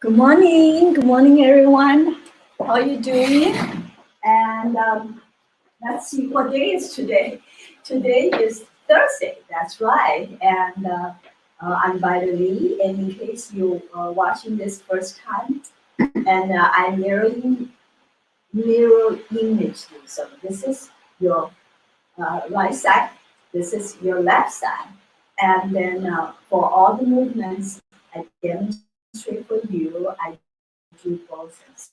Good morning, everyone. How are you doing? And let's see what day is today. Today is Thursday. That's right. And I'm Violet Lee. And in case you are watching this first time, and I'm mirror image you. So this is your right side. This is your left side. And then for all the movements I demonstrate for you, I do both sitting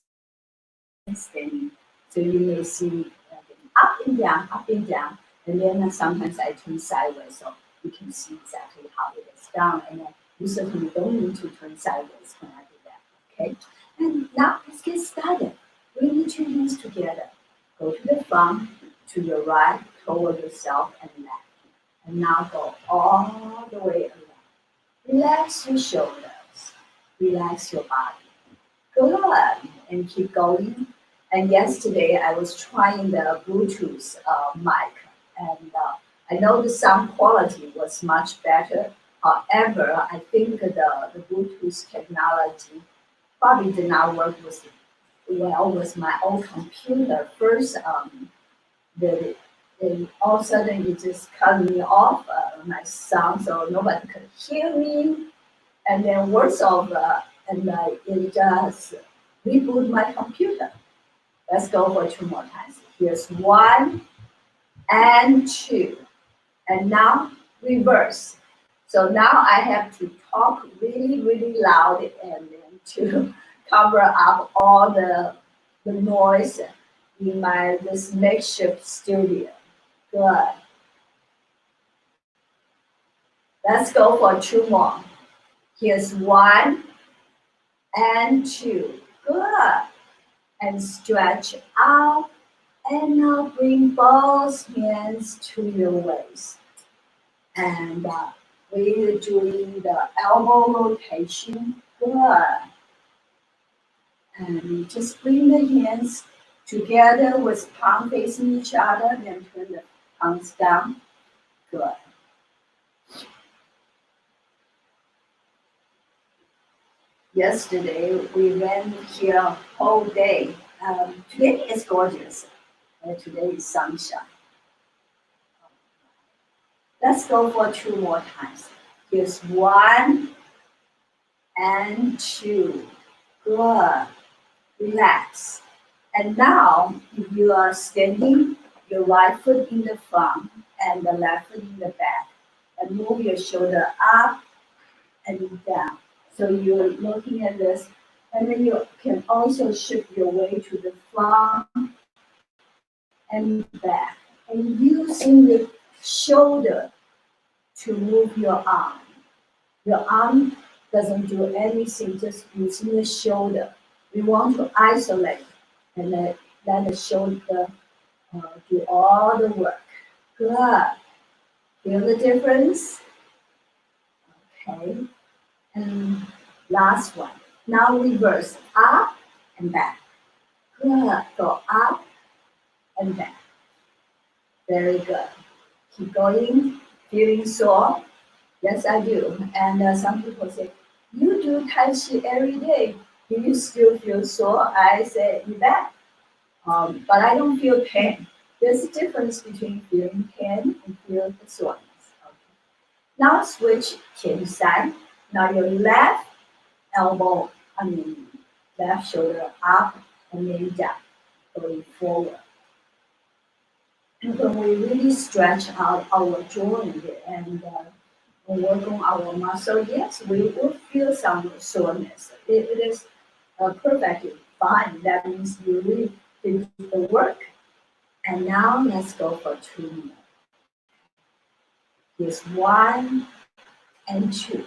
and standing. So you may see up and down, and then sometimes I turn sideways so you can see exactly how it is done. And then you certainly don't need to turn sideways when I do that. Okay? And now let's get started. Bring the two hands together. Go to the front, to your right, toward yourself, and left. And now go all the way around. Relax your shoulders. Relax your body. Good. And keep going. And yesterday I was trying the Bluetooth mic, and I know the sound quality was much better. However, I think the Bluetooth technology probably did not work with my old computer. First, the all of a sudden it just cut me off my sound, so nobody could hear me. And then worse of, it just reboot my computer. Let's go for two more times. Here's one and two. And now reverse. So now I have to talk really, really loud and then to cover up all the noise in my this makeshift studio. Good. Let's go for two more. Here's one and two. Good. And stretch out. And now bring both hands to your waist. And we're doing the elbow rotation. Good. And just bring the hands together with palm facing each other, then turn the palms down. Good. Yesterday we ran here all day. Today is gorgeous. Today is sunshine. Let's go for two more times. Here's one and two. Good. Relax. And now, if you are standing, your right foot in the front and the left foot in the back, and move your shoulder up and down. So you're looking at this, and then you can also shift your way to the front and back, and using the shoulder to move your arm. Your arm doesn't do anything, just using the shoulder. We want to isolate and let the shoulder do all the work. Good. Feel the difference? Okay. And last one. Now reverse, up and back. Good. Go up and back. Very good. Keep going. Feeling sore? Yes, I do. And some people say, you do Tai Chi every day. Do you still feel sore? I say, you bet. But I don't feel pain. There's a difference between feeling pain and feeling the soreness. Okay. Now switch to side. Now your left elbow, left shoulder up and then down, going forward. And when we really stretch out our joint and work on our muscle, yes, we will feel some soreness. It is perfectly fine. That means you really did the work. And now let's go for two more. Here's one and two.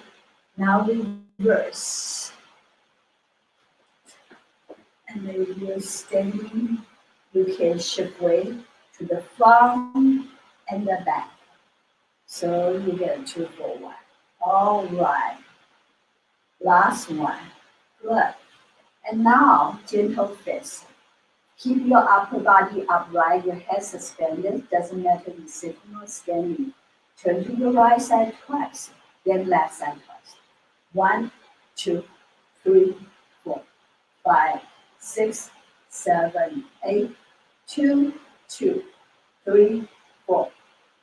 Now reverse. And then you're standing, you can shift weight to the front and the back. So you get 2 for 1. All right. Last one. Good. And now, gentle fist. Keep your upper body upright, your head suspended. Doesn't matter if you're sitting or standing. Turn to your right side twice, then left side twice. 1, 2, 3, 5, 6, 7, 8, 2, 2, 3, 4,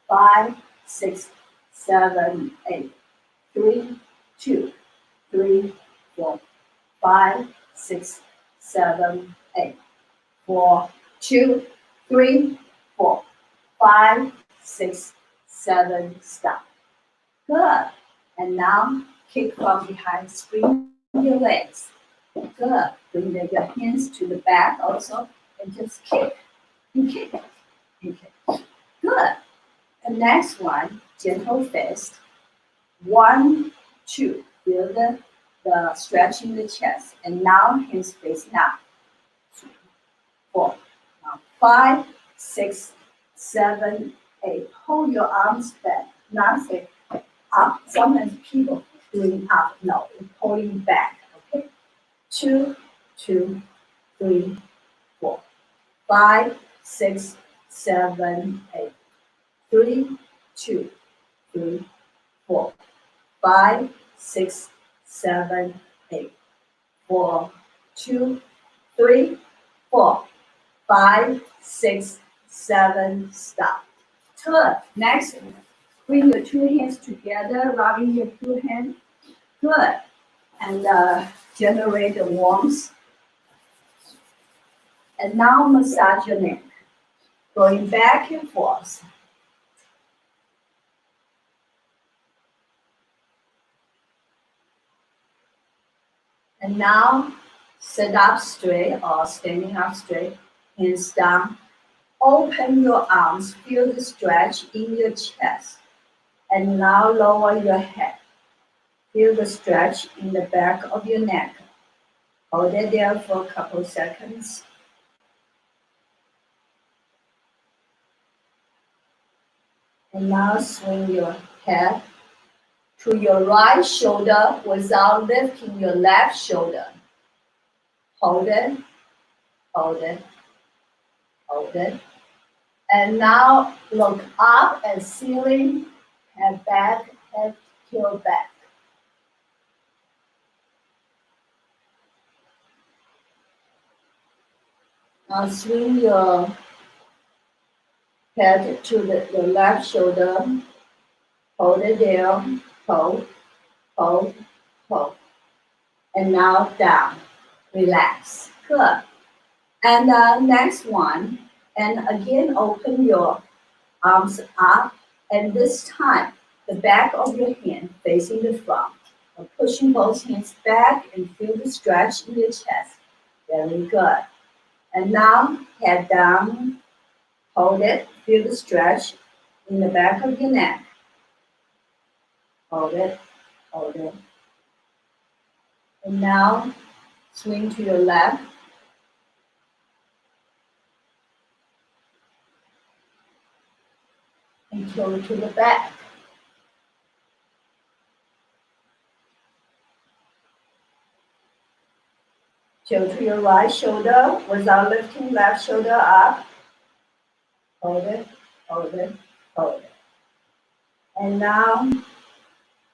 5, 6, 7, 8, 3, 2, 3, 4, 5, 6, 7, 8, 4, 2, 3, 4, 5, 6, 7, stop. Good. And now kick from behind, spring your legs. Good. Bring your hands to the back also and just kick and kick and kick. Good. The next one, gentle fist. 1, 2. Feel the stretch in the chest. And now hands face up. 3, 4. Now 5, 6, 7, 8. Hold your arms back. Not say up. Sometimes people doing up. No, pulling back. Okay. 2, 2, 3, 4, 5, 6, 7, 8. 3, 2, 3, 4, 5, 6, 7, 8. 4, 2, 3, 4, 5, 6, 7. Stop. Good. Next, bring your two hands together, rubbing your two hands. Good. And generate the warmth. And now massage your neck, going back and forth. And now sit up straight or standing up straight, hands down. Open your arms, feel the stretch in your chest. And now lower your head. Feel the stretch in the back of your neck. Hold it there for a couple seconds. And now swing your head to your right shoulder without lifting your left shoulder. Hold it, hold it, hold it. And now look up at ceiling, head back, head heel back. Now swing your head to your left shoulder. Hold it there, hold, hold, hold. And now down, relax, good. And next one, and again open your arms up, and this time the back of your hand facing the front. Pushing both hands back and feel the stretch in your chest. Very good. And now head down, hold it, feel the stretch in the back of your neck. Hold it, hold it. And now swing to your left. And go to the back. Go to your right shoulder without lifting left shoulder up. Hold it, hold it, hold it. And now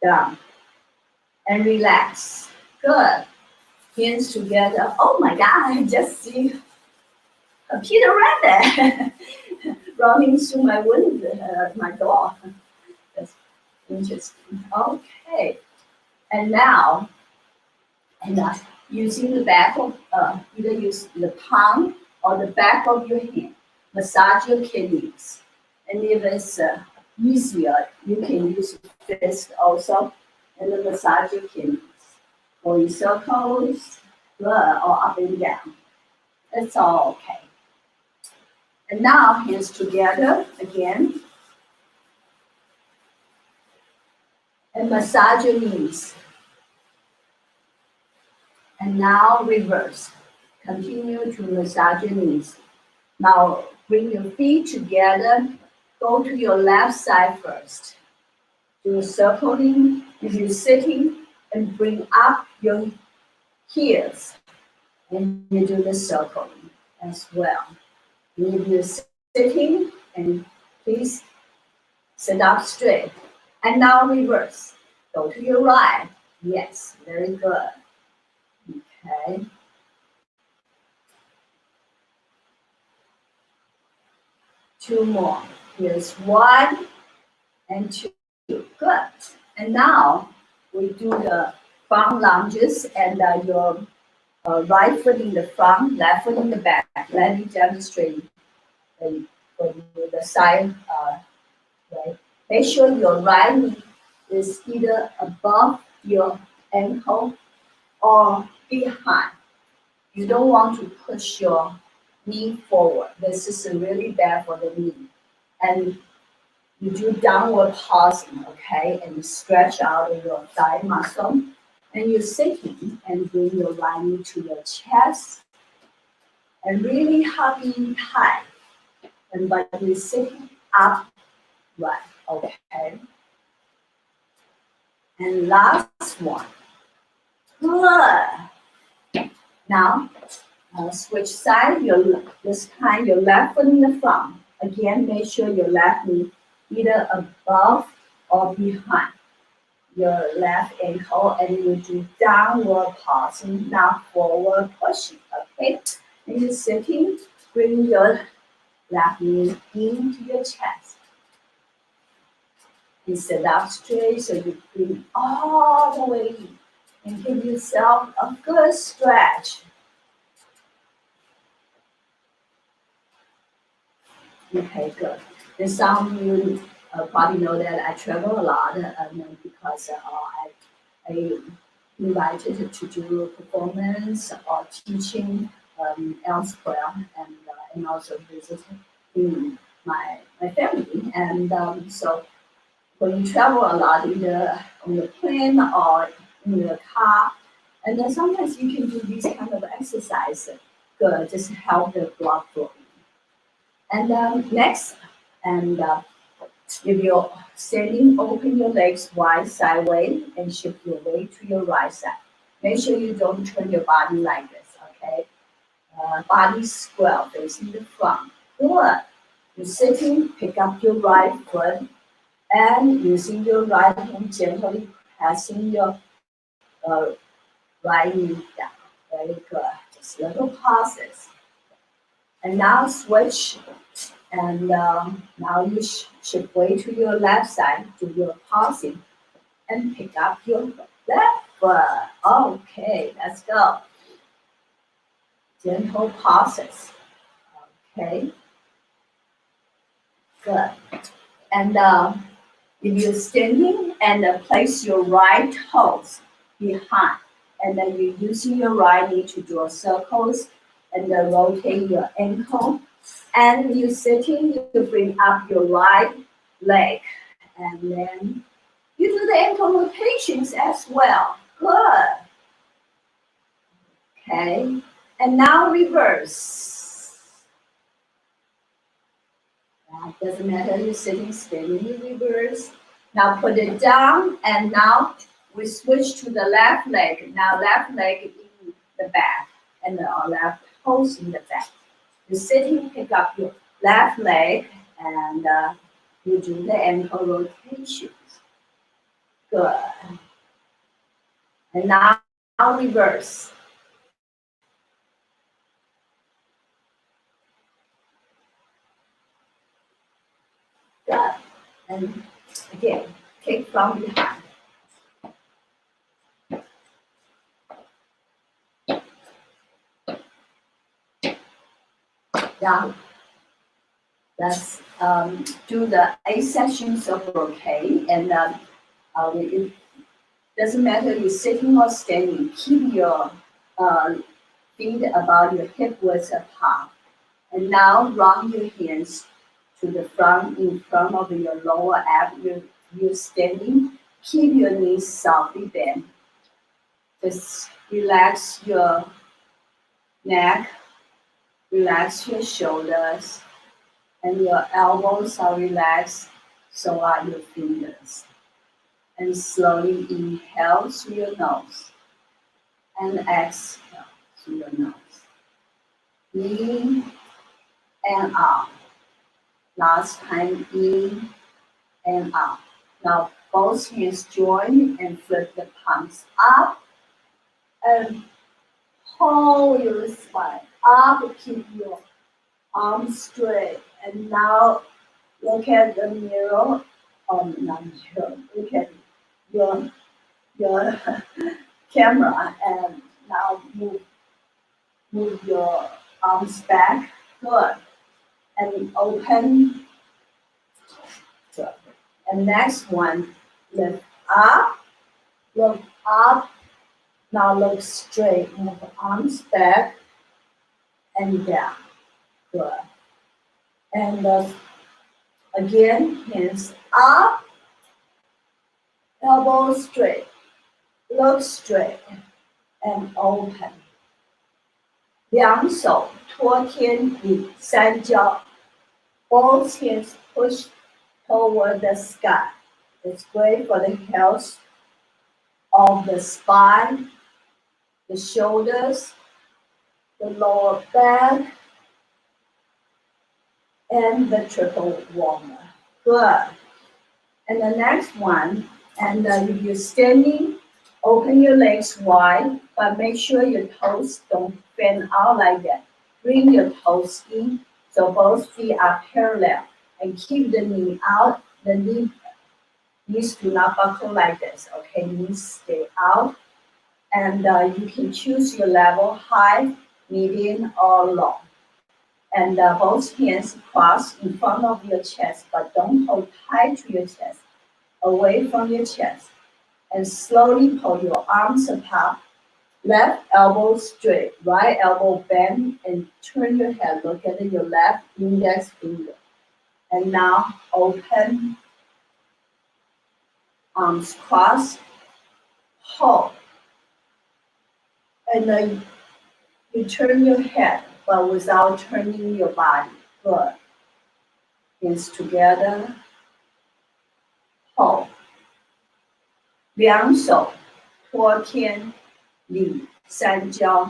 down. And relax. Good. Hands together. Oh my God, I just see a Peter Rabbit running through my window, my door. That's interesting. Okay. And now, using the back of, either use the palm or the back of your hand, massage your kidneys. And if it's easier, you can use fist also, and then massage your kidneys. Going circles, or up and down. It's all okay. And now hands together again. And massage your knees. And now reverse. Continue to massage your knees. Now bring your feet together. Go to your left side first. Do a circling if you're sitting, and bring up your heels. And you do the circling as well. If you're sitting, and please sit up straight. And now reverse. Go to your right. Yes, very good. Okay. 2 more. Here's 1 and 2. Good. And now we do the front lunges, and your right foot in the front, left foot in the back. Let me demonstrate for you the side. Right. Make sure your right knee is either above your ankle or behind. You don't want to push your knee forward. This is really bad for the knee. And you do downward pausing, okay? And you stretch out your thigh muscle. And you're sitting and bring your right knee to your chest and really hugging tight. And but you're sitting upright, okay? And last one. Good. Now, switch side. This time, your left foot in the front. Again, make sure your left knee either above or behind your left ankle, and you do downward pausing, not forward pushing. Okay, and you're sitting. Bring your left knee into your chest. You sit up straight, so you bring all the way in, and give yourself a good stretch. Okay, good. And some of you probably know that I travel a lot because I invited to do performance or teaching elsewhere, and also visiting my family. And so when you travel a lot, either on the plane or in your car, and then sometimes you can do these kind of exercises. Good, just help the blood flow. And next, and if you're standing, open your legs wide sideways and shift your weight to your right side. Make sure you don't turn your body like this, okay? Body square, facing the front. Good. You're sitting, pick up your right foot, and using your right hand gently pressing your right knee down. Very good. Just little pauses. And now switch. And now you shift weight to your left side, do your pausing, and pick up your left foot. Okay, let's go. Gentle pauses. Okay, good. And if you're standing, and place your right toes behind, and then you're using your right knee to draw circles, and then rotate your ankle. And you're sitting, you bring up your right leg, and then you do the ankle rotations as well. Good. Okay, and now reverse. That doesn't matter, you're sitting, standing, you reverse. Now put it down, and now we switch to the left leg. Now left leg in the back, and our left toes in the back. You're sitting, pick up your left leg, and you do the ankle rotations. Good. And now reverse. Good. And again, kick from behind. Down. Let's do the 8 sessions of rotate, and it doesn't matter you're sitting or standing. Keep your feet about your hip width apart. And now round your hands to the front, in front of your lower abs. You're standing. Keep your knees softly bent. Just relax your neck, relax your shoulders, and your elbows are relaxed, so are your fingers. And slowly inhale through your nose and exhale through your nose. In and out. Last time, in and out. Now both hands join and flip the palms up and hold your spine up. Keep your arms straight. And now look at the mirror, not mirror, look at your camera and now move your arms back. Good. And open. Good. And next one, lift up, look up. Now look straight. Move arms back and down. Good. And again, hands up, elbows straight. Look straight and open. 两手托天理三交 Both hands push toward the sky. It's great for the health of the spine, the shoulders, the lower back, and the triple warmer. Good. And the next one, and if you're standing, open your legs wide, but make sure your toes don't fan out like that. Bring your toes in so both feet are parallel and keep the knee out. The knees do not buckle like this, okay? Knees stay out. And you can choose your level, high, medium, or low. And both hands cross in front of your chest, but don't hold tight to your chest, away from your chest. And slowly pull your arms apart. Left elbow straight, right elbow bend, and turn your head. Look at your left index finger. And now open, arms cross, hold. And then you turn your head, but without turning your body. Good. Hands together, hold. 两手托天理三交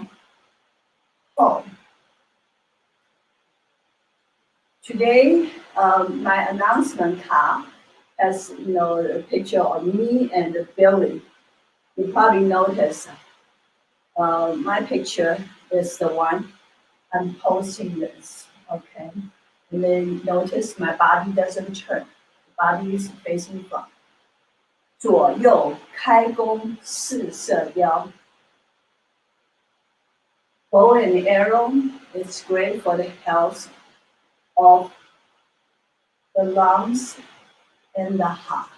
hold. Today, my announcement card has a picture of me and Billy. You probably noticed my picture is the one I'm posting this, okay? And then notice my body doesn't turn. The body is facing front. 左右开弓四射腰 Bow and arrow is great for the health of the lungs and the heart.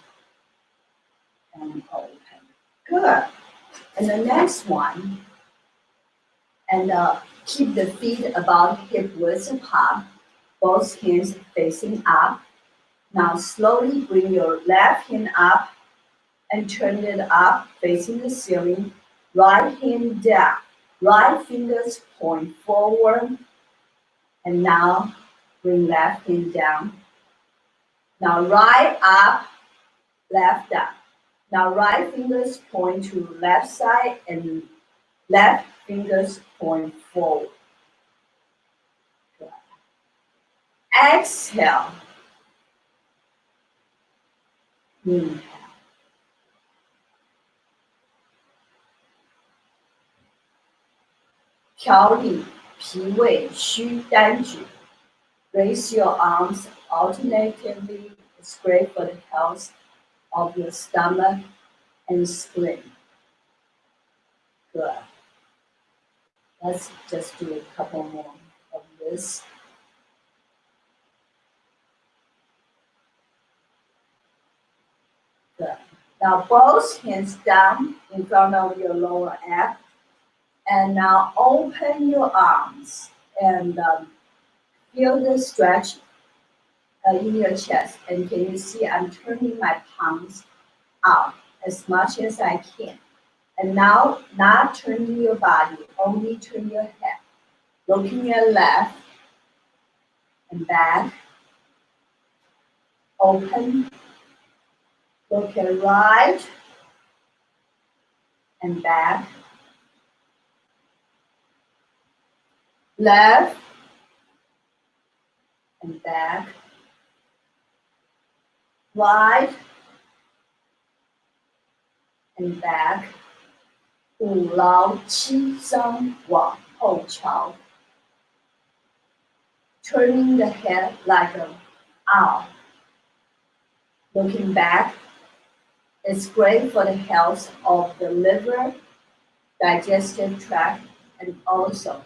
And open. Good. And the next one, and keep the feet about hip width apart, both hands facing up. Now slowly bring your left hand up and turn it up, facing the ceiling. Right hand down. Right fingers point forward. And now bring left hand down. Now right up, left down. Now right fingers point to left side and left fingers point forward. Good. Exhale. Inhale. 调理脾胃虚单举 Raise your arms alternatively. It's great for the health of your stomach and spleen. Good. Let's just do a couple more of this. Good. Now both hands down in front of your lower abs. And now open your arms and feel the stretch in your chest. And can you see I'm turning my palms out as much as I can. And now not turning your body, only turn your head. Looking at left and back. Open. Look at right and back. Left and back. Right and back. 五劳七伤往后瞧。turning the head like an owl. Looking back, it's great for the health of the liver, digestive tract, and also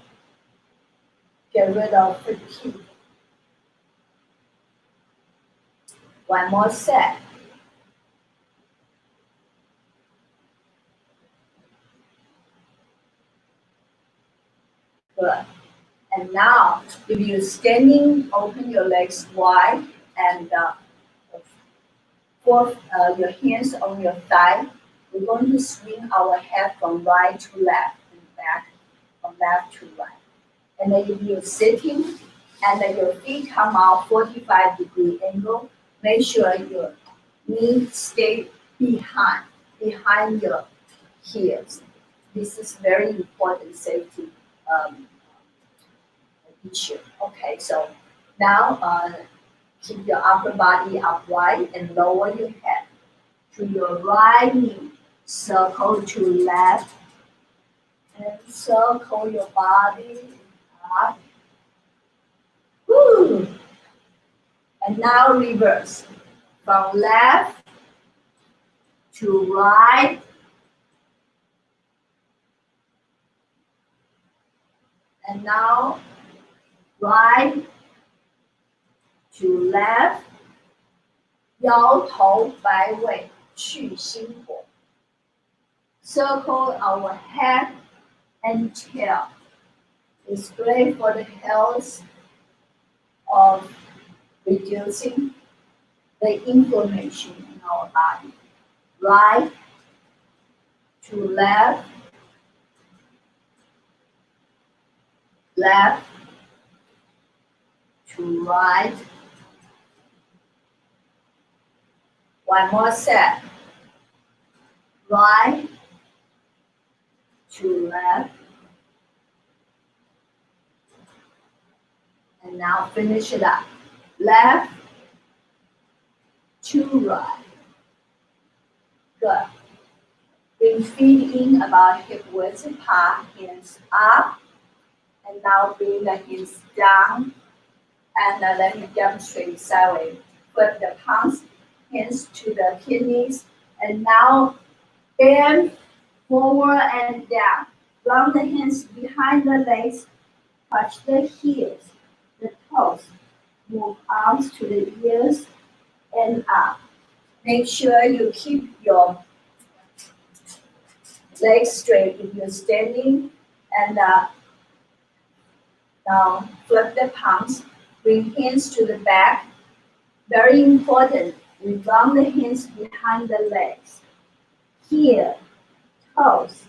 get rid of fatigue. One more set. Good. And now, if you're standing, open your legs wide and your hands on your thigh. We're going to swing our head from right to left and back from left to right. And then if you're sitting and then your feet come out 45-degree angle, make sure your knees stay behind your heels. This is very important safety um, issue. Okay, so now keep your upper body upright and lower your head to your right knee. Circle to left and circle your body up. Woo. And now reverse from left to right and now right to left. 摇头摆尾去心火. Circle our head and tail. It's great for the health of reducing the inflammation in our body. Right to left, left to right. One more set. Right to left. And now finish it up. Left to right. Good. Bring feet in about hip width apart, hands up. And now bring the hands down. And let me demonstrate sideways. Flip the palms, hands to the kidneys. And now bend forward and down. Run the hands behind the legs. Touch the heels, the toes. Move arms to the ears and up. Make sure you keep your legs straight if you're standing. And now flip the palms. Bring hands to the back. Very important. We run the hands behind the legs. Here, toes,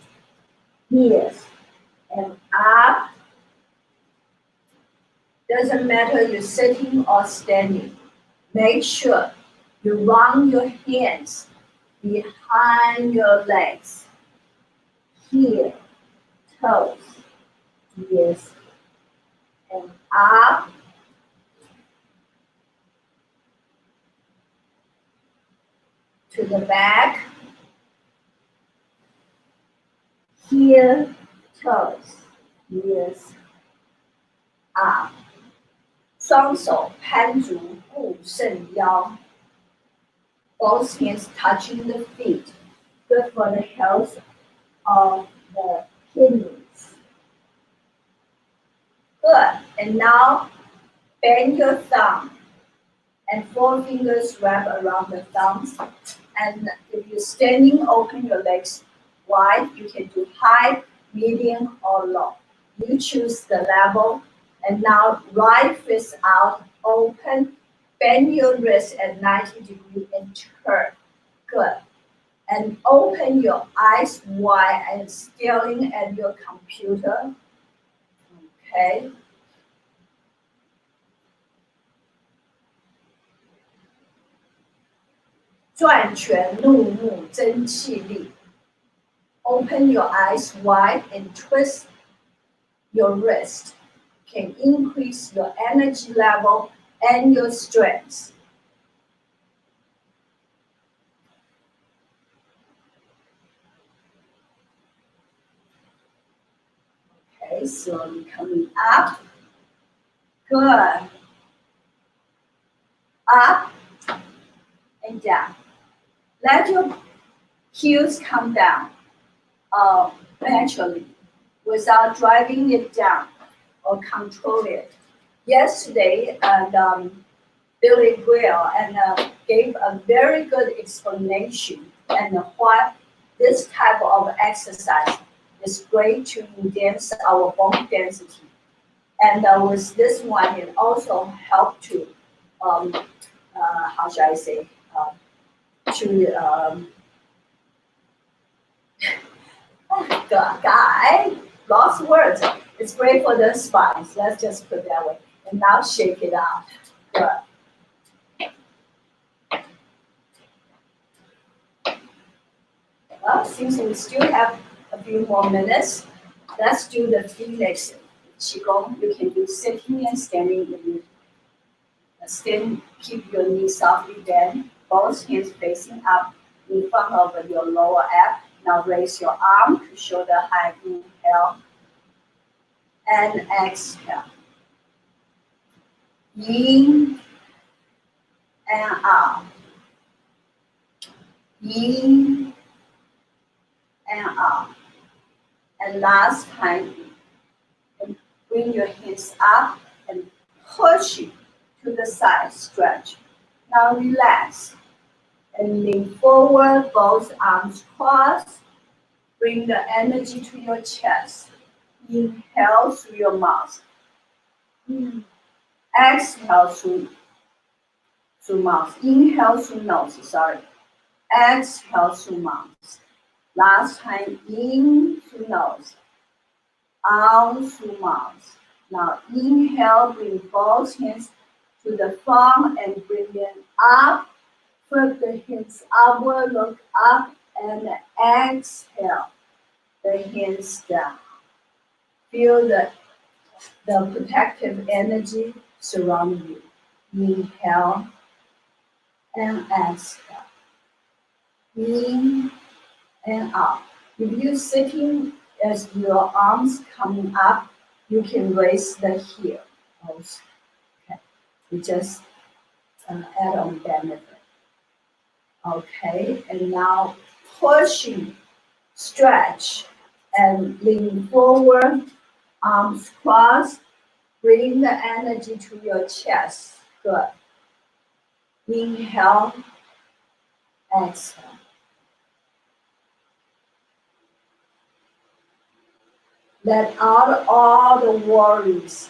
ears, and up. Doesn't matter you're sitting or standing. Make sure you run your hands behind your legs. Here, toes, ears, and up. To the back. Here, toes, ears, up. 双手攀足固肾腰. Both hands touching the feet. Good for the health of the kidneys. Good. And now bend your thumb and 4 fingers wrap around the thumbs. And if you're standing, open your legs wide. You can do high, medium, or low. You choose the level. And now right fist out, open, bend your wrist at 90 degrees and turn. Good. And open your eyes wide and staring at your computer. Okay. Open your eyes wide and twist your wrist. Can increase your energy level and your strength. Okay, slowly coming up. Good. Up and down. Let your heels come down naturally without driving it down or control it. Yesterday, Billy Grill gave a very good explanation and what this type of exercise is great to enhance our bone density. And with this one, it also helped to, how should I say, to guy, lost words. It's great for the spines. Let's just put it that way. And now shake it out. Good. Well, since we still have a few more minutes, let's do the Phoenix Qigong. You can do sitting and standing. Stand, keep your knees softly bent, both hands facing up in front of your lower abs. Now raise your arm to shoulder height. Inhale and exhale. In and out. In and out. And last time, and bring your hands up and push it to the side, stretch. Now relax and lean forward, both arms crossed. Bring the energy to your chest. Inhale through your mouth. Exhale through mouth. Inhale through nose, sorry. Exhale through mouth. Last time, in through nose. Out through mouth. Now inhale, bring both hands to the front and bring them up. Flip the hands upward, look up, and exhale. The hands down. Feel the protective energy surround you. Inhale and exhale. In and out. If you're sitting as your arms coming up, you can raise the heel also. Okay, we just add on benefit. Okay, and now pushing, stretch, and lean forward, arms crossed. Bring the energy to your chest. Good. Inhale, exhale. Let out all the worries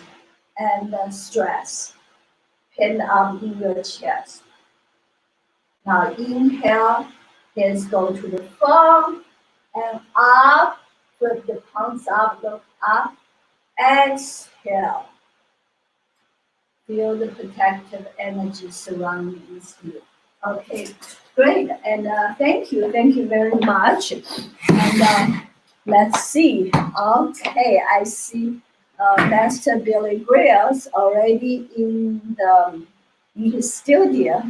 and the stress pinned up in your chest. Now inhale, hands go to the front and up, flip the palms up, look up. Exhale. Feel the protective energy surrounding you. Okay, great, and thank you very much. And let's see. Okay, I see Master Billy Grills already in his studio.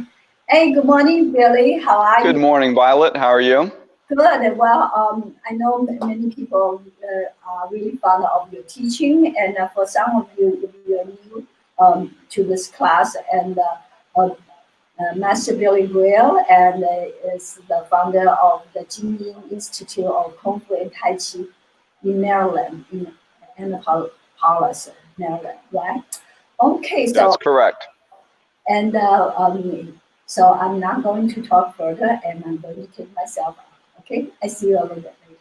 Hey, good morning, Billy. How are you? Good morning, Violet. How are you? Good. Well, I know many people are really fond of your teaching, and for some of you, if you're new to this class, and Master Billy Grill, and is the founder of the Qigong Institute of Kung Fu and Tai Chi in Maryland, in Annapolis, Maryland, right? Okay, so that's correct. And so I'm not going to talk further, and I'm going to take myself out. Okay, I see you a little bit later.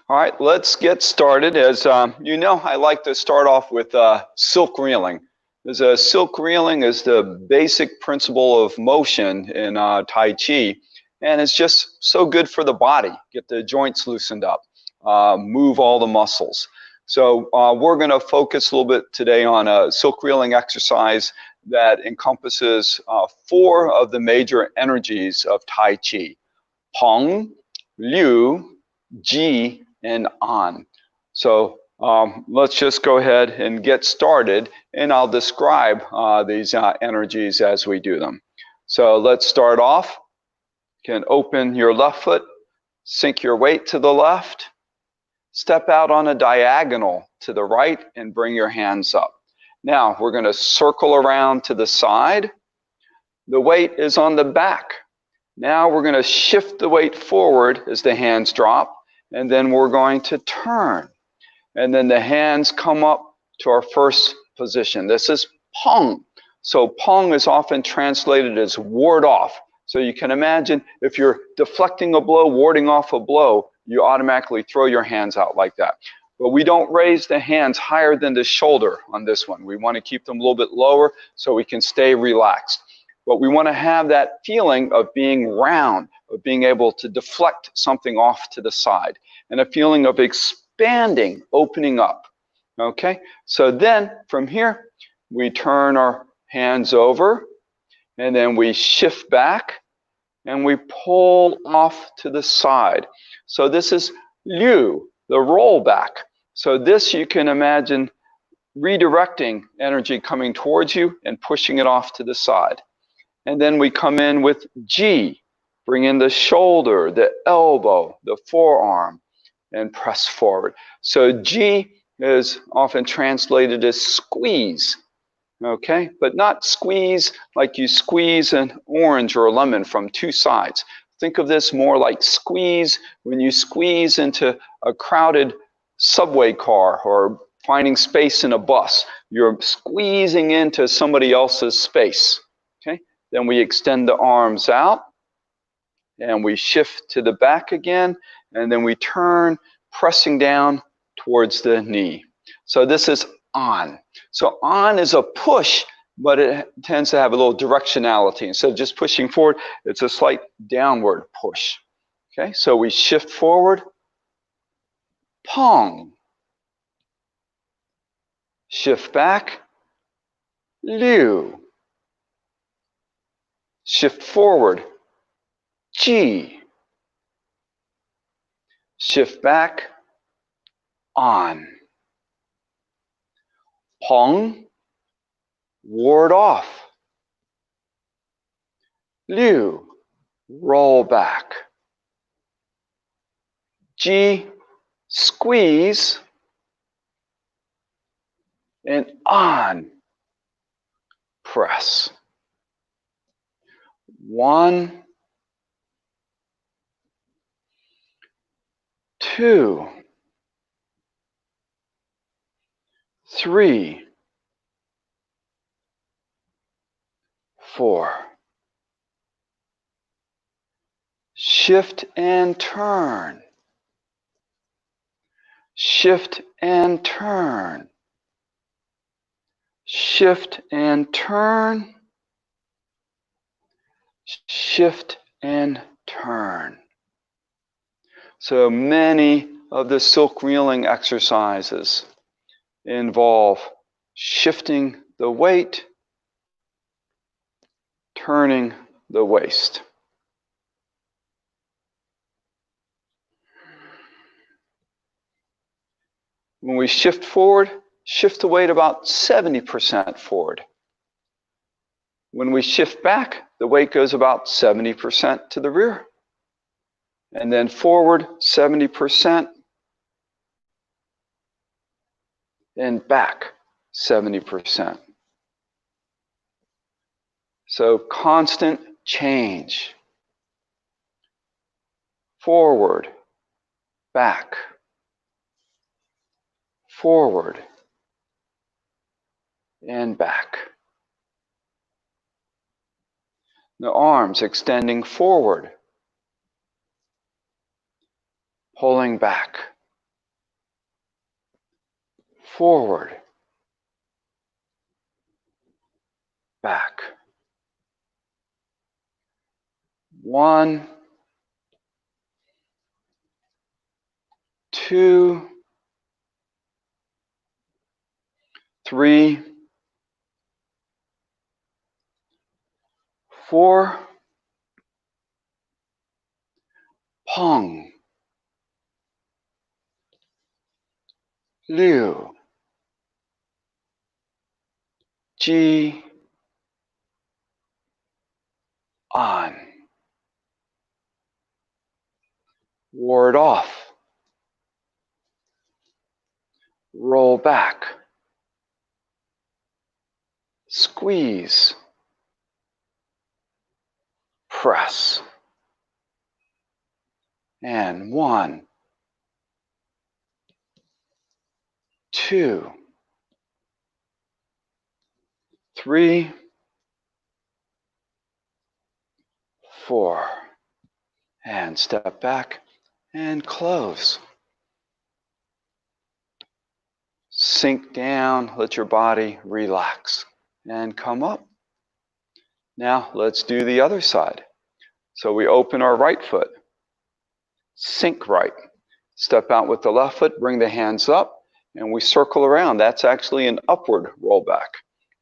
All right, let's get started. As you know, I like to start off with silk reeling. As a silk reeling is the basic principle of motion in Tai Chi, and it's just so good for the body. Get the joints loosened up, move all the muscles. So we're going to focus a little bit today on a silk reeling exercise that encompasses 4 of the major energies of Tai Chi: Peng, Liu, Ji, and An. So let's just go ahead and get started, and I'll describe these energies as we do them. So let's start off. You can open your left foot, sink your weight to the left, Step out on a diagonal to the right and bring your hands up. Now we're going to circle around to the side. The weight is on the back. Now we're going to shift the weight forward as the hands drop, and then we're going to turn. And then the hands come up to our first position. This is Pong. So Pong is often translated as ward off. So you can imagine if you're deflecting a blow, warding off a blow, you automatically throw your hands out like that. But we don't raise the hands higher than the shoulder on this one. We want to keep them a little bit lower so we can stay relaxed. But we want to have that feeling of being round, of being able to deflect something off to the side, and a feeling of expanding, opening up. Okay, so then from here, we turn our hands over, and then we shift back, and we pull off to the side. So this is Liu, the roll back. So this you can imagine redirecting energy coming towards you and pushing it off to the side. And then we come in with Ji, bring in the shoulder, the elbow, the forearm, and press forward. So Ji is often translated as squeeze, okay? But not squeeze like you squeeze an orange or a lemon from two sides. Think of this more like squeeze when you squeeze into a crowded subway car or finding space in a bus. You're squeezing into somebody else's space, okay? Then we extend the arms out, and we shift to the back again, and then we turn, pressing down towards the knee. So this is on. So on is a push, but it tends to have a little directionality. Instead of just pushing forward, it's a slight downward push. Okay, so we shift forward, Pong. Shift back, Liu. Shift forward, Ji. Shift back, on. Pong, ward off. Liu, roll back. Ji, squeeze. And on, press. 1, 2, 3, 4. Shift and turn. Shift and turn. Shift and turn. Shift and turn. So many of the silk reeling exercises involve shifting the weight, turning the waist. When we shift forward, shift the weight about 70% forward. When we shift back, the weight goes about 70% to the rear. And then forward 70%, and back 70%. So constant change. Forward, back, forward, and back. The arms extending forward, pulling back, forward, back. 1, 2, 3, 4, Pong, Liu, Ji, on. Ward off. roll back, squeeze, press. And 1, 2, 3, 4. And step back and close. Sink down, let your body relax. And come up. Now let's do the other side. So we open our right foot. Sink right. Step out with the left foot, bring the hands up, and we circle around. That's actually an upward rollback.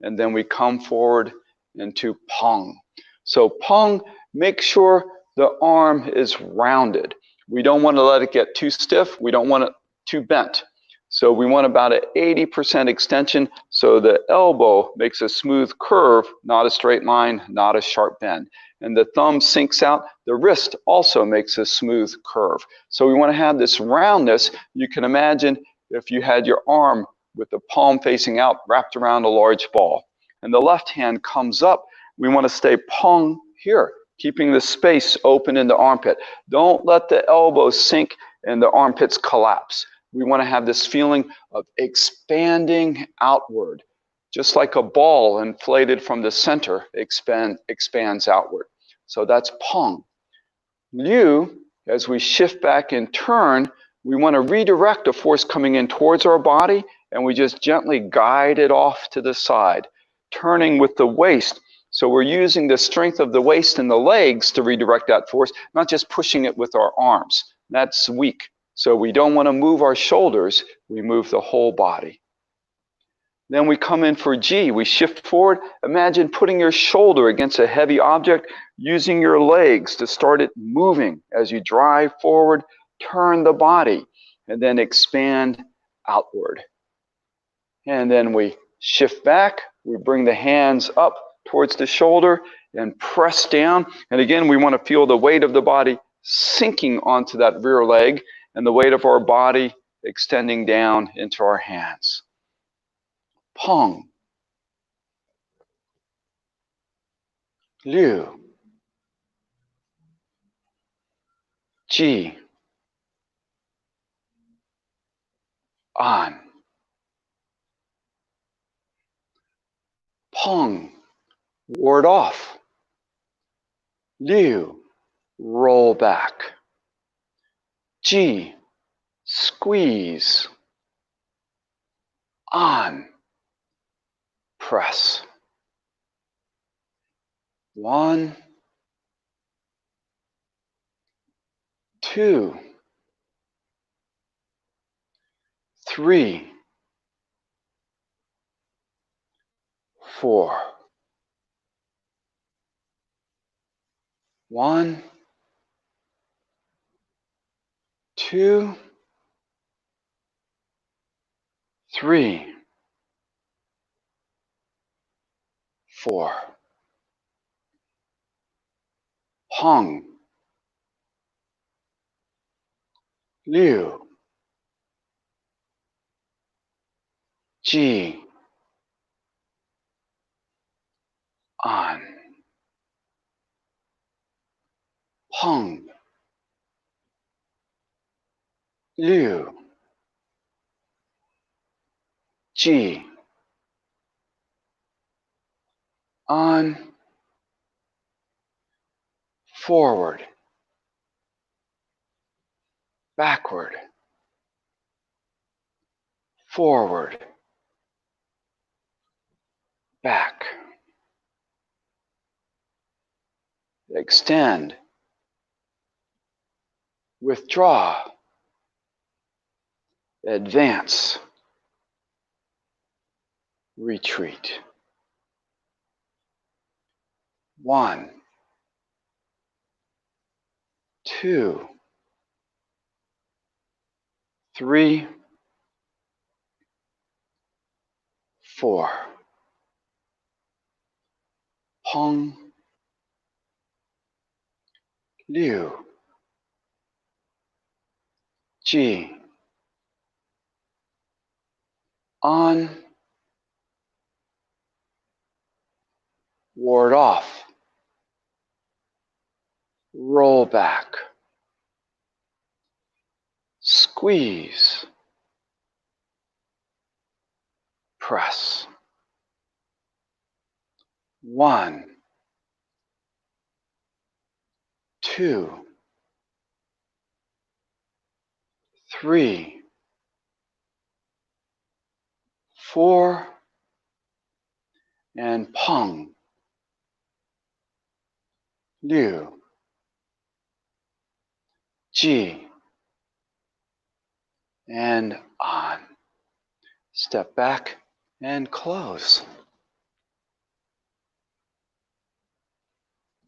And then we come forward into Pong. So Pong, make sure the arm is rounded. We don't want to let it get too stiff. We don't want it too bent. So we want about an 80% extension so the elbow makes a smooth curve, not a straight line, not a sharp bend. And the thumb sinks out. The wrist also makes a smooth curve. So we want to have this roundness. You can imagine if you had your arm with the palm facing out wrapped around a large ball. And the left hand comes up. We want to stay Pong here, keeping the space open in the armpit. Don't let the elbows sink and the armpits collapse. We want to have this feeling of expanding outward. Just like a ball inflated from the center expands outward. So that's Pong. Liu, as we shift back and turn, we want to redirect a force coming in towards our body, and we just gently guide it off to the side, turning with the waist. So we're using the strength of the waist and the legs to redirect that force, not just pushing it with our arms. That's weak. So we don't want to move our shoulders, we move the whole body. Then we come in for G. We shift forward. Imagine putting your shoulder against a heavy object, using your legs to start it moving as you drive forward, turn the body, and then expand outward. And then we shift back. We bring the hands up towards the shoulder and press down. And again, we want to feel the weight of the body sinking onto that rear leg and the weight of our body extending down into our hands. Pong, Liu, Ji, An, Pong, ward off, Liu, roll back, Ji, squeeze, An, press. 1, 2, 3, 4. 1, 2, 3, 4. Pong, Liu, Ji, An, Pong, Liu, Ji, An, forward, backward, forward, back. Extend, withdraw, advance, retreat. 1, 2, 3, 4. Pong, Liu, Ji, on, ward off, roll back, squeeze, press. 1, 2, 3, 4, and pong, liu, ji, and on. Step back and close.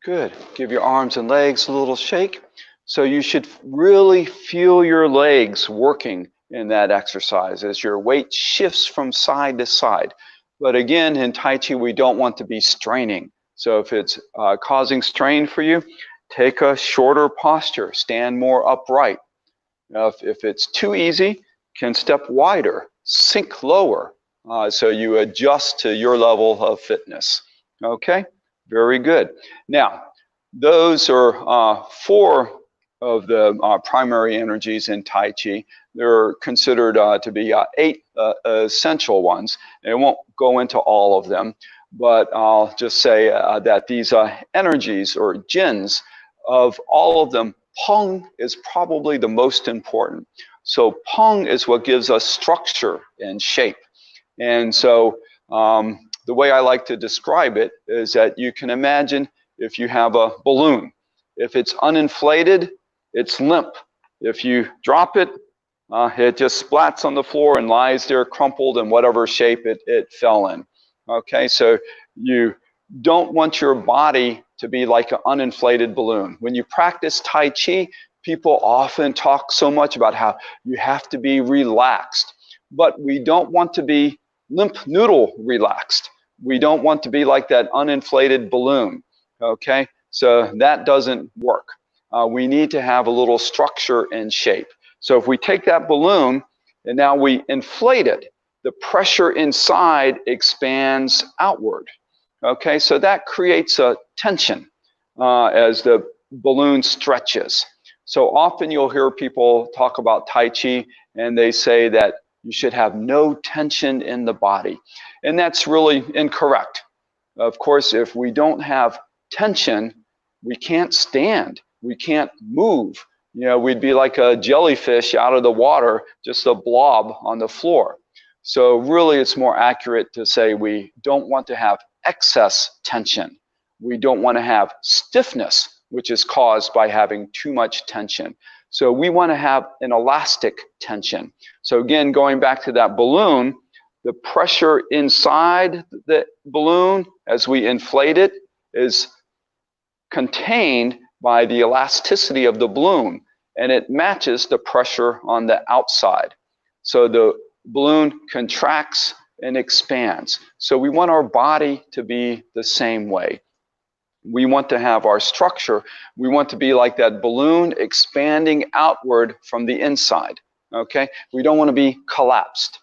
Good. Give your arms and legs a little shake. So you should really feel your legs working in that exercise as your weight shifts from side to side. But again, in Tai Chi, we don't want to be straining. So if it's causing strain for you, take a shorter posture, stand more upright. Now, if it's too easy, can step wider, sink lower, so you adjust to your level of fitness. Okay, very good. Now, those are 4 of the primary energies in Tai Chi. They're considered to be 8 essential ones. And I won't go into all of them, but I'll just say that these energies or jins, of all of them, Peng is probably the most important. So Peng is what gives us structure and shape. And so the way I like to describe it is that you can imagine if you have a balloon. If it's uninflated, it's limp. If you drop it, it just splats on the floor and lies there crumpled in whatever shape it fell in. Okay, so you don't want your body to be like an uninflated balloon. When you practice Tai Chi, people often talk so much about how you have to be relaxed, but we don't want to be limp noodle relaxed. We don't want to be like that uninflated balloon, okay? So that doesn't work. We need to have a little structure and shape. So if we take that balloon and now we inflate it, the pressure inside expands outward. Okay, so that creates a tension as the balloon stretches. So often you'll hear people talk about Tai Chi and they say that you should have no tension in the body. And that's really incorrect. Of course, if we don't have tension, we can't stand, we can't move. You know, we'd be like a jellyfish out of the water, just a blob on the floor. So really it's more accurate to say we don't want to have excess tension. We don't want to have stiffness, which is caused by having too much tension. So we want to have an elastic tension. So again, going back to that balloon, the pressure inside the balloon as we inflate it is contained by the elasticity of the balloon, and it matches the pressure on the outside. So the balloon contracts and expands. So we want our body to be the same way. We want to have our structure. We want to be like that balloon expanding outward from the inside, okay? We don't want to be collapsed.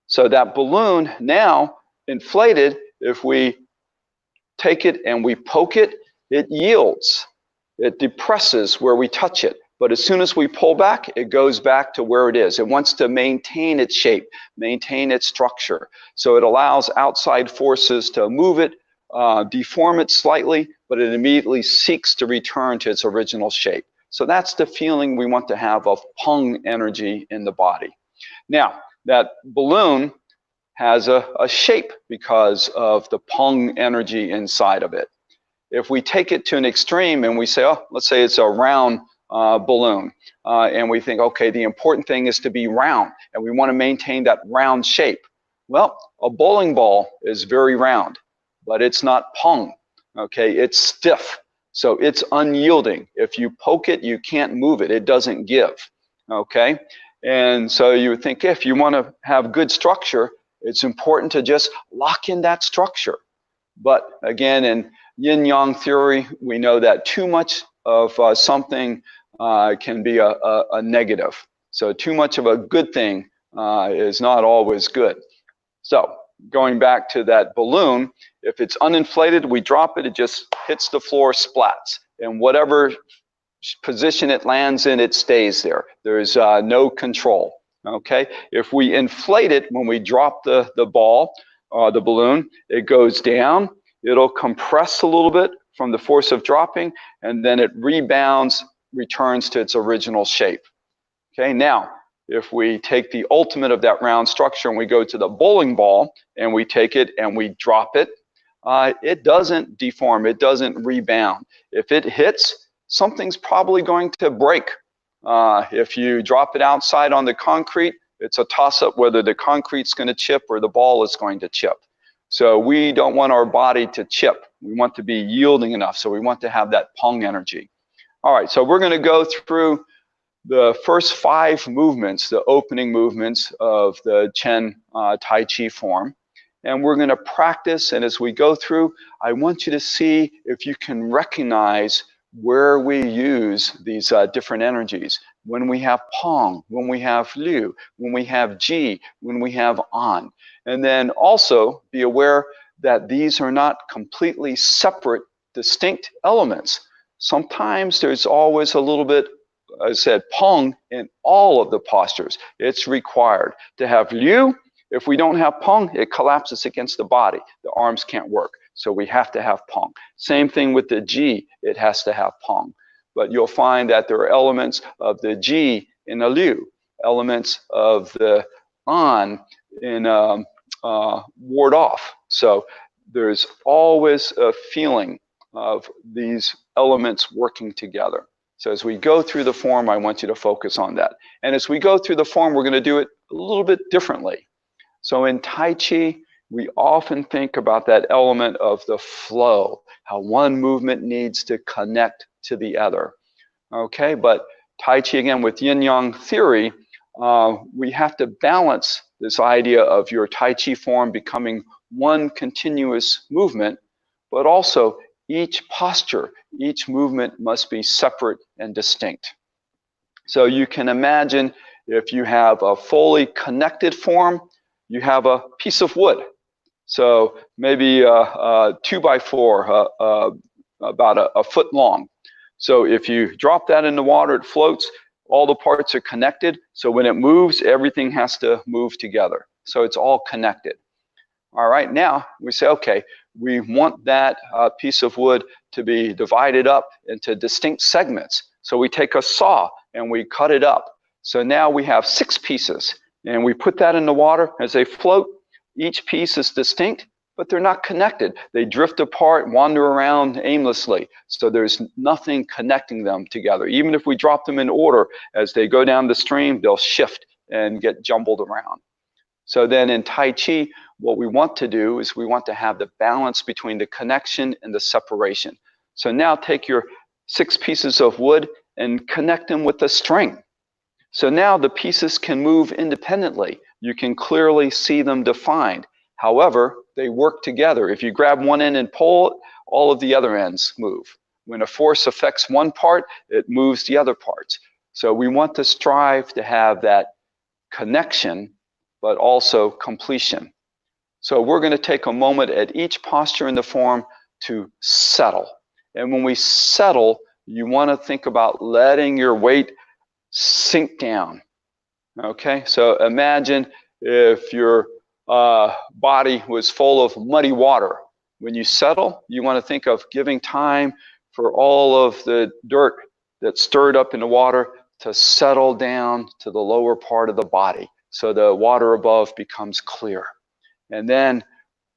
So that balloon now inflated, if we take it and we poke it, it yields. It depresses where we touch it. But as soon as we pull back, it goes back to where it is. It wants to maintain its shape, maintain its structure. So it allows outside forces to move it, deform it slightly, but it immediately seeks to return to its original shape. So that's the feeling we want to have of Peng energy in the body. Now, that balloon has a shape because of the Peng energy inside of it. If we take it to an extreme and we say, oh, let's say it's a round balloon, and we think, okay, the important thing is to be round, and we want to maintain that round shape. Well, a bowling ball is very round, but it's not Peng, okay? It's stiff, so it's unyielding. If you poke it, you can't move it. It doesn't give, okay? And so you would think if you want to have good structure, it's important to just lock in that structure. But again, in yin-yang theory, we know that too much of something can be a negative. So too much of a good thing is not always good. So going back to that balloon, if it's uninflated, we drop it, it just hits the floor, splats. And whatever position it lands in, it stays there. There's no control. Okay, if we inflate it when we drop the ball, the balloon, it goes down. It'll compress a little bit from the force of dropping, and then it rebounds, returns to its original shape. Okay, now, if we take the ultimate of that round structure and we go to the bowling ball and we take it and we drop it, it doesn't deform, it doesn't rebound. If it hits, something's probably going to break. If you drop it outside on the concrete, it's a toss-up whether the concrete's going to chip or the ball is going to chip. So we don't want our body to chip. We want to be yielding enough, so we want to have that pong energy. All right, so we're going to go through the first 5 movements, the opening movements of the Chen Tai Chi form. And we're going to practice, and as we go through, I want you to see if you can recognize where we use these different energies. When we have Pong, when we have Liu, when we have Ji, when we have An. And then also be aware that these are not completely separate, distinct elements. Sometimes there's always a little bit, I said, Pong in all of the postures. It's required to have Liu. If we don't have Pong, it collapses against the body. The arms can't work. So we have to have Pong. Same thing with the Ji, it has to have Pong. But you'll find that there are elements of the Ji in the Liu, elements of the An in ward off. So there's always a feeling of these elements working together. So as we go through the form, I want you to focus on that. And as we go through the form, we're going to do it a little bit differently. So in Tai Chi, we often think about that element of the flow, how one movement needs to connect to the other. Okay, but Tai Chi, again, with yin-yang theory, we have to balance this idea of your Tai Chi form becoming one continuous movement, but also each posture, each movement must be separate and distinct. So you can imagine if you have a fully connected form, you have a piece of wood. So maybe a 2x4, about a foot long. So if you drop that in the water, it floats, all the parts are connected. So when it moves, everything has to move together. So it's all connected. All right, now we say, okay, we want that piece of wood to be divided up into distinct segments. So we take a saw and we cut it up. So now we have 6 pieces and we put that in the water as they float. Each piece is distinct, but they're not connected. They drift apart, wander around aimlessly. So there's nothing connecting them together. Even if we drop them in order, as they go down the stream, they'll shift and get jumbled around. So then in Tai Chi, what we want to do is we want to have the balance between the connection and the separation. So now take your 6 pieces of wood and connect them with a string. So now the pieces can move independently. You can clearly see them defined. However, they work together. If you grab one end and pull it, all of the other ends move. When a force affects one part, it moves the other parts. So we want to strive to have that connection, but also completion. So we're going to take a moment at each posture in the form to settle. And when we settle, you want to think about letting your weight sink down. Okay, so imagine if your body was full of muddy water. When you settle, you want to think of giving time for all of the dirt that's stirred up in the water to settle down to the lower part of the body, so the water above becomes clear. And then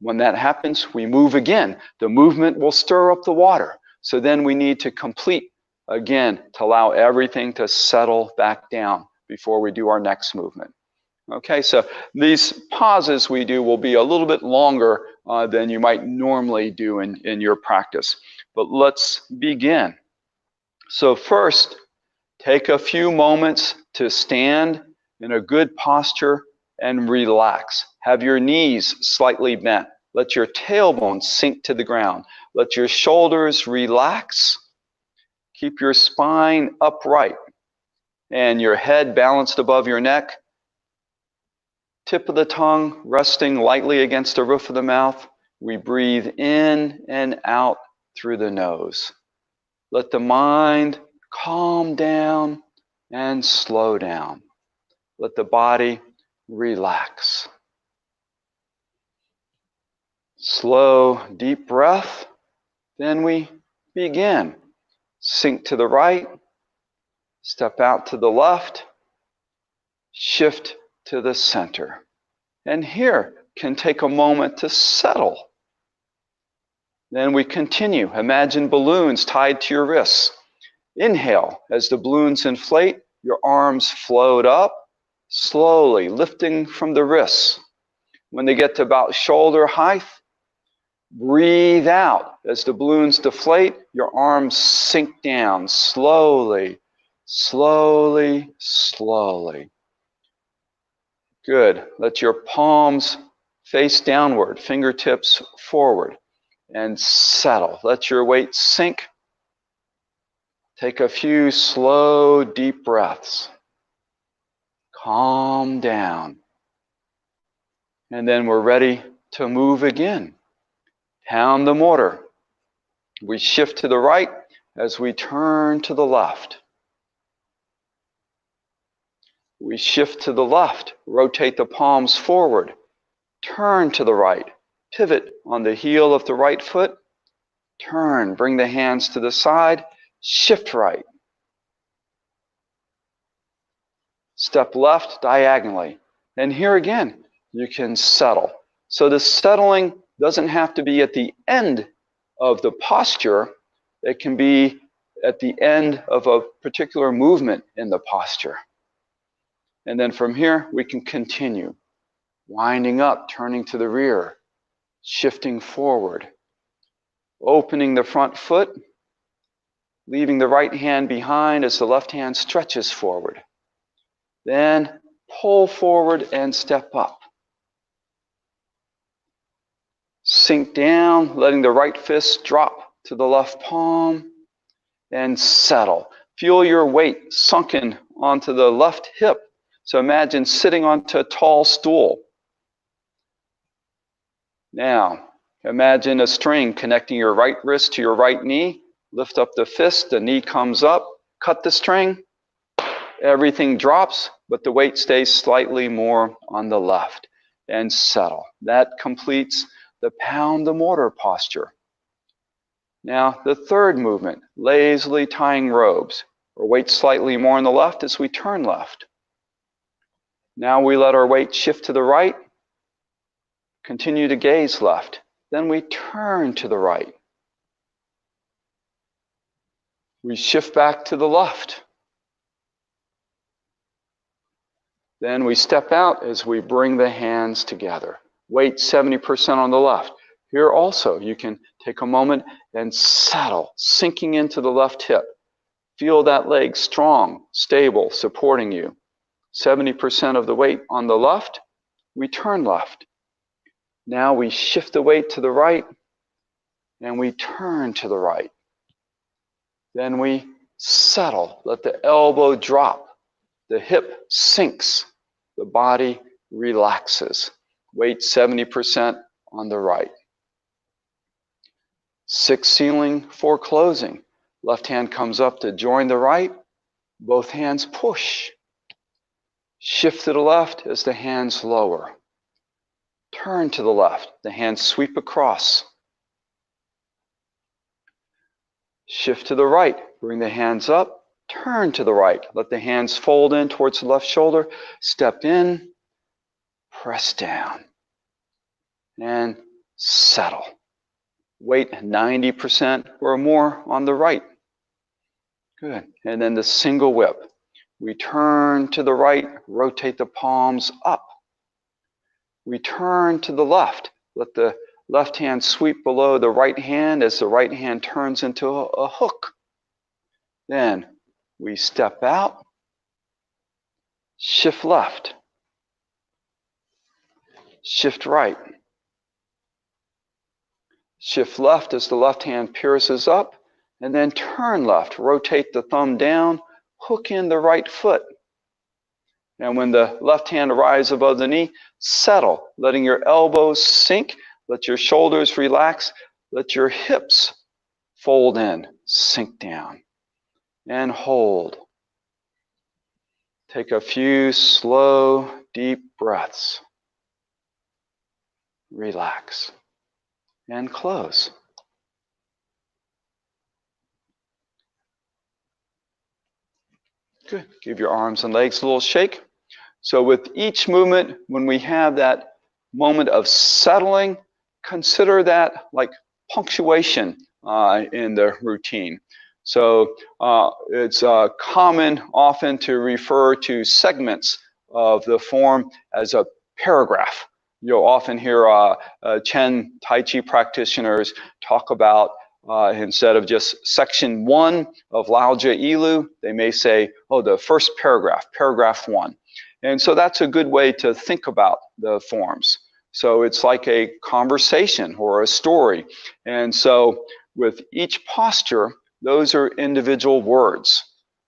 when that happens, we move again. The movement will stir up the water. So then we need to complete again to allow everything to settle back down before we do our next movement. Okay, so these pauses we do will be a little bit longer than you might normally do in your practice. But let's begin. So first, take a few moments to stand in a good posture and relax. Have your knees slightly bent. Let your tailbone sink to the ground. Let your shoulders relax. Keep your spine upright and your head balanced above your neck. Tip of the tongue resting lightly against the roof of the mouth. We breathe in and out through the nose. Let the mind calm down and slow down. Let the body relax. Slow, deep breath. Then we begin. Sink to the right. Step out to the left. Shift to the center. And here can take a moment to settle. Then we continue. Imagine balloons tied to your wrists. Inhale. As the balloons inflate, your arms float up, slowly lifting from the wrists. When they get to about shoulder height, breathe out. As the balloons deflate, your arms sink down slowly, slowly, slowly. Good. Let your palms face downward, fingertips forward, and settle. Let your weight sink. Take a few slow, deep breaths. Calm down. And then we're ready to move again. Pound the mortar. We shift to the right as we turn to the left. We shift to the left, rotate the palms forward, turn to the right, pivot on the heel of the right foot, turn, bring the hands to the side, shift right. Step left diagonally. And here again, you can settle. So the settling doesn't have to be at the end of the posture. It can be at the end of a particular movement in the posture. And then from here, we can continue. Winding up, turning to the rear, shifting forward, opening the front foot, leaving the right hand behind as the left hand stretches forward. Then pull forward and step up. Sink down, letting the right fist drop to the left palm, and settle. Feel your weight sunken onto the left hip. So imagine sitting onto a tall stool. Now, imagine a string connecting your right wrist to your right knee. Lift up the fist, the knee comes up, cut the string. Everything drops, but the weight stays slightly more on the left. And settle. That completes the pound the mortar posture. Now, the third movement, lazily tying robes, or weight slightly more on the left as we turn left. Now we let our weight shift to the right, continue to gaze left. Then we turn to the right. We shift back to the left. Then we step out as we bring the hands together. Weight 70% on the left. Here also, you can take a moment and settle, sinking into the left hip. Feel that leg strong, stable, supporting you. 70% of the weight on the left, we turn left. Now we shift the weight to the right, and we turn to the right. Then we settle, let the elbow drop, the hip sinks, the body relaxes. Weight 70% on the right. 6 sealing, 4 closing. Left hand comes up to join the right, both hands push. Shift to the left as the hands lower. Turn to the left, the hands sweep across. Shift to the right, bring the hands up, turn to the right. Let the hands fold in towards the left shoulder, step in, press down, and settle. Weight 90% or more on the right. Good. And then the single whip. We turn to the right, rotate the palms up. We turn to the left. Let the left hand sweep below the right hand as the right hand turns into a hook. Then we step out, shift left, shift right. Shift left as the left hand pierces up, and then turn left. Rotate the thumb down, hook in the right foot. And when the left hand arrives above the knee, settle, letting your elbows sink, let your shoulders relax, let your hips fold in, sink down, and hold. Take a few slow, deep breaths. Relax and close. Good. Give your arms and legs a little shake. So with each movement, when we have that moment of settling, consider that like punctuation in the routine. So it's common often to refer to segments of the form as a paragraph. You'll often hear Chen Tai Chi practitioners talk about instead of just section 1 of Lao Jie Ilu, they may say, oh, the first paragraph, paragraph 1. And so that's a good way to think about the forms. So it's like a conversation or a story. And so with each posture, those are individual words.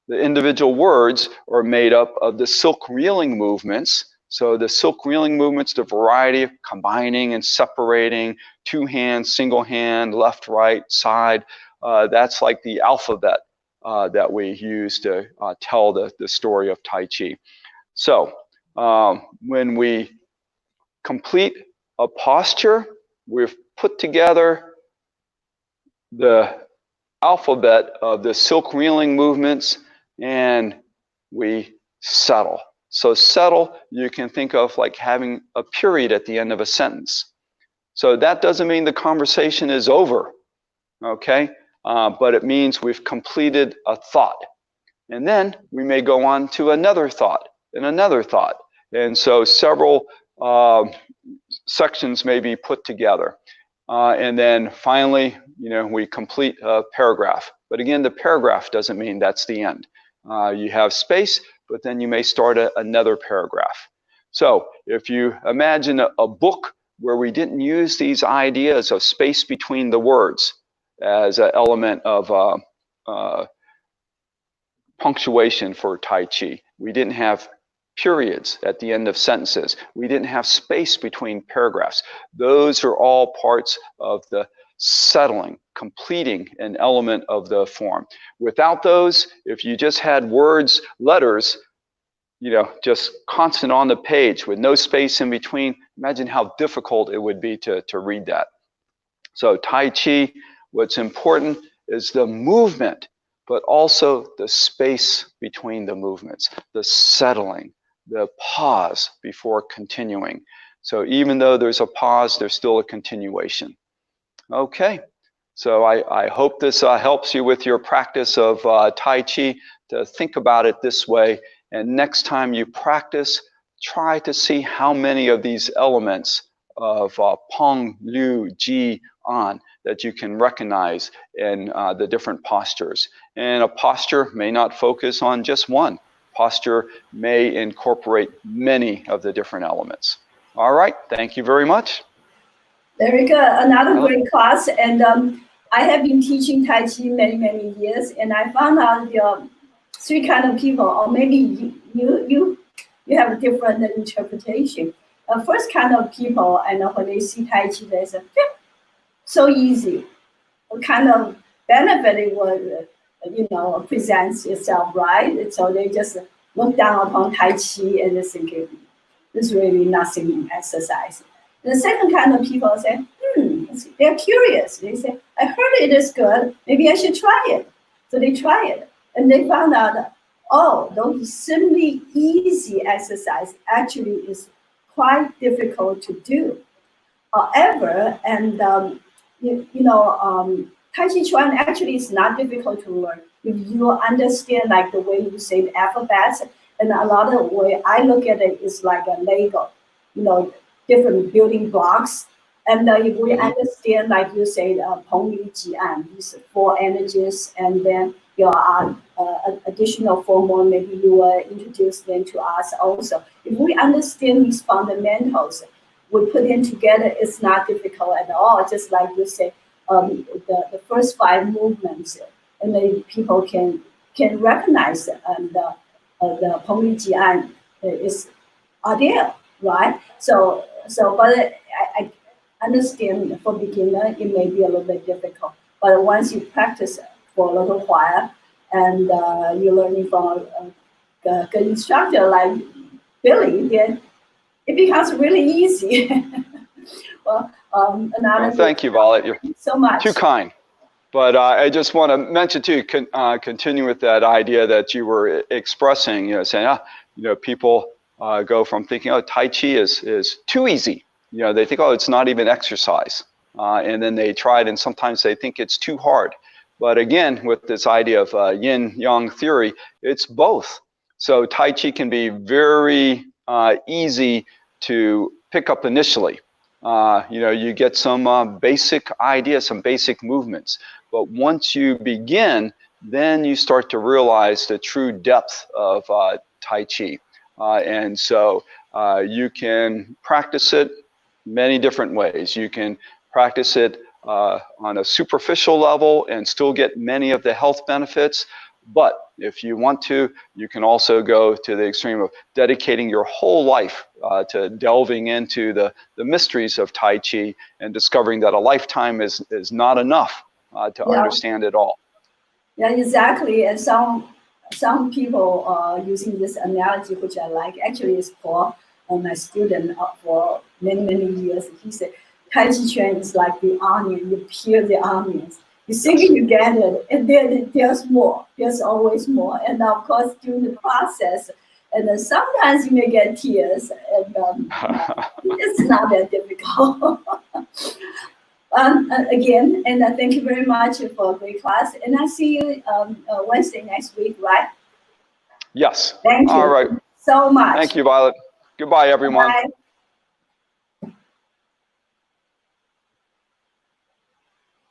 The individual words are made up of the silk reeling movements. So the silk reeling movements, the variety of combining and separating, two hands, single hand, left, right, side, that's like the alphabet that we use to tell the story of Tai Chi. So when we complete a posture, we've put together the alphabet of the silk reeling movements and we settle. So settle, you can think of like having a period at the end of a sentence. So that doesn't mean the conversation is over, okay? But it means we've completed a thought. And then we may go on to another thought and another thought. And so several sections may be put together. And then finally, we complete a paragraph. But again, the paragraph doesn't mean that's the end. You have space, but then you may start another paragraph. So if you imagine a book where we didn't use these ideas of space between the words as an element of punctuation for Tai Chi. We didn't have periods at the end of sentences. We didn't have space between paragraphs. Those are all parts of the settling, completing an element of the form. Without those, if you just had words, letters, just constant on the page with no space in between, imagine how difficult it would be to read that. So Tai Chi, what's important is the movement, but also the space between the movements, the settling, the pause before continuing. So even though there's a pause, there's still a continuation. Okay, so I hope this helps you with your practice of Tai Chi to think about it this way. And next time you practice, try to see how many of these elements of Peng, Liu, Ji, An that you can recognize in the different postures. And a posture may not focus on just one. Posture may incorporate many of the different elements. All right, thank you very much. Very good. Another great class. And I have been teaching Tai Chi many, many years, and I found out there are three kinds of people, or maybe you have a different interpretation. The first kind of people, and when they see Tai Chi, they say, so easy. What kind of benefit it would, presents itself, right? So they just look down upon Tai Chi and they think it's really nothing exercise. The second kind of people say, they're curious. They say, I heard it is good. Maybe I should try it. So they try it. And they found out, those simply easy exercise actually is quite difficult to do. However, and Tai Chi Chuan actually is not difficult to learn if you understand like the way you say the alphabets. And a lot of the way I look at it is like a Lego, different building blocks. And if we understand, like you say, Peng Li Ji An, these four energies, and then your additional four more, maybe you will introduce them to us also. If we understand these fundamentals, we put them together, it's not difficult at all. Just like you say, the first 5 movements, and then people can recognize the Peng Li Ji An is ideal, right? So but I understand for beginner it may be a little bit difficult, but once you practice for a little while and you're learning from a good instructor like Billy, then it becomes really easy. Well, Well, another thing, thank you, Violet. You're so much. too kind. But I just want to mention too, continue with that idea that you were expressing, saying, people go from thinking, oh, Tai Chi is too easy. They think, oh, it's not even exercise. And then they try it, and sometimes they think it's too hard. But again, with this idea of yin-yang theory, it's both. So Tai Chi can be very easy to pick up initially. You get some basic ideas, some basic movements. But once you begin, then you start to realize the true depth of Tai Chi. And so you can practice it many different ways. You can practice it on a superficial level and still get many of the health benefits. But if you want to, you can also go to the extreme of dedicating your whole life to delving into the mysteries of Tai Chi and discovering that a lifetime is not enough to understand it all. Yeah, exactly. And some people are using this analogy, which I like. Actually, it's for my student for many years. He said, Tai Chi Chuan is like the onion. You peel the onions. You think you get it, and then there's more. There's always more. And of course, during the process, and then sometimes you may get tears, and it's not that difficult. Again, and thank you very much for a great class. And I'll see you Wednesday next week, right? Yes. Thank you. All right. So much. Thank you, Violet. Goodbye, everyone. Bye.